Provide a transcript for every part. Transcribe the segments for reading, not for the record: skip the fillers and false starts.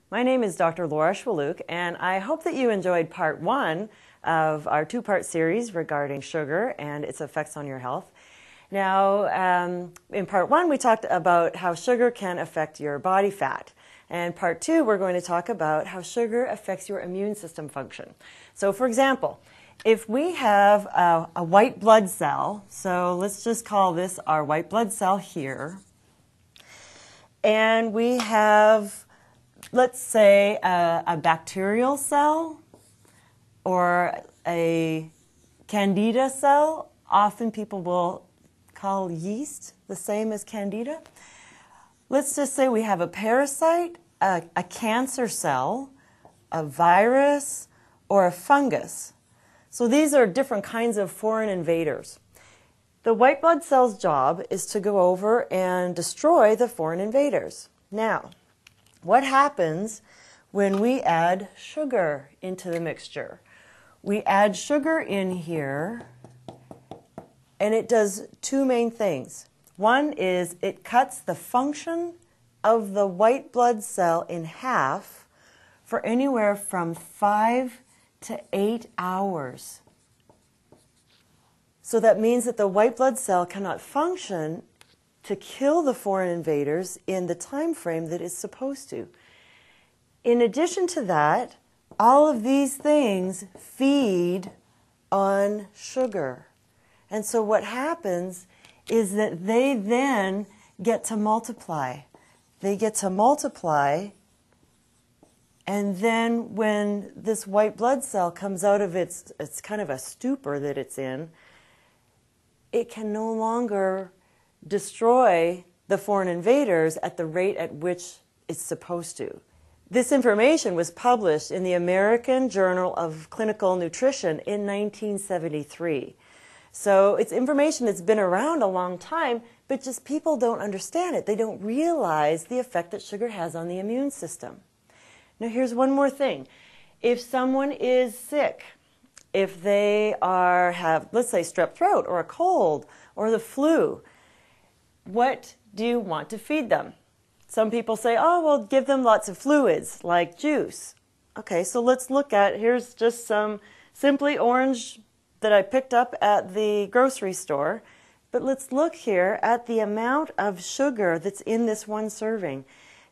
My name is Dr. Laura Schwaluk, and I hope that you enjoyed part one of our two-part series regarding sugar and its effects on your health. Now, in part one, we talked about how sugar can affect your body fat. And part two, we're going to talk about how sugar affects your immune system function. So, for example, if we have a white blood cell, so let's just call this our white blood cell here, and we have, let's say, a bacterial cell or a candida cell. Often people will call yeast the same as candida. Let's just say we have a parasite, a cancer cell, a virus, or a fungus. So these are different kinds of foreign invaders. The white blood cell's job is to go over and destroy the foreign invaders. Now, what happens when we add sugar into the mixture? We add sugar in here, and it does two main things. One is it cuts the function of the white blood cell in half for anywhere from 5 to 8 hours. So that means that the white blood cell cannot function to kill the foreign invaders in the time frame that it's supposed to. In addition to that, all of these things feed on sugar. And so what happens is that they then get to multiply. They get to multiply, and then when this white blood cell comes out of it's kind of a stupor that it's in, it can no longer destroy the foreign invaders at the rate at which it's supposed to. This information was published in the American Journal of Clinical Nutrition in 1973. So it's information that's been around a long time, but just people don't understand it. They don't realize the effect that sugar has on the immune system. Now here's one more thing. If someone is sick, if they have, let's say, strep throat or a cold or the flu, what do you want to feed them? Some people say, oh, well, give them lots of fluids like juice. Okay, so let's look at, here's just some Simply Orange that I picked up at the grocery store. But let's look here at the amount of sugar that's in this one serving.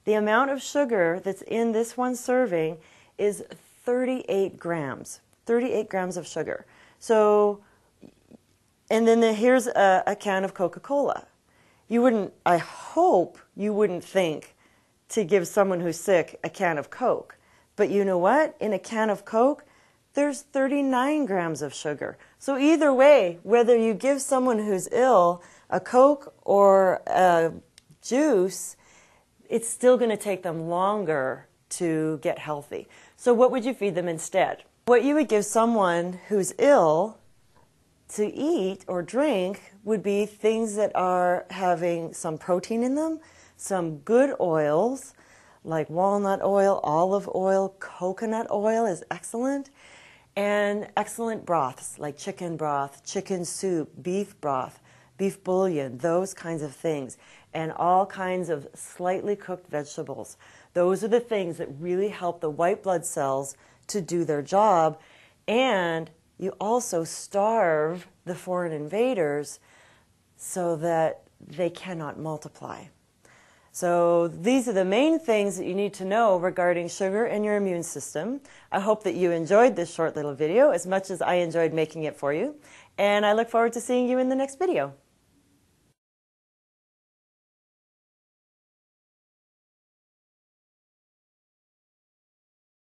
The amount of sugar that's in this one serving is 38 grams. 38 grams of sugar. So, and then here's a can of Coca-Cola. You wouldn't, I hope you wouldn't think to give someone who's sick a can of Coke. But you know what? In a can of Coke, there's 39 grams of sugar. So either way, whether you give someone who's ill a Coke or a juice, it's still going to take them longer to get healthy. So what would you feed them instead? What you would give someone who's ill to eat or drink would be things that are having some protein in them, some good oils like walnut oil, olive oil, coconut oil is excellent, and excellent broths like chicken broth, chicken soup, beef broth, beef bouillon, those kinds of things, and all kinds of slightly cooked vegetables. Those are the things that really help the white blood cells to do their job, and you also starve the foreign invaders so that they cannot multiply. So these are the main things that you need to know regarding sugar and your immune system. I hope that you enjoyed this short little video as much as I enjoyed making it for you, and I look forward to seeing you in the next video.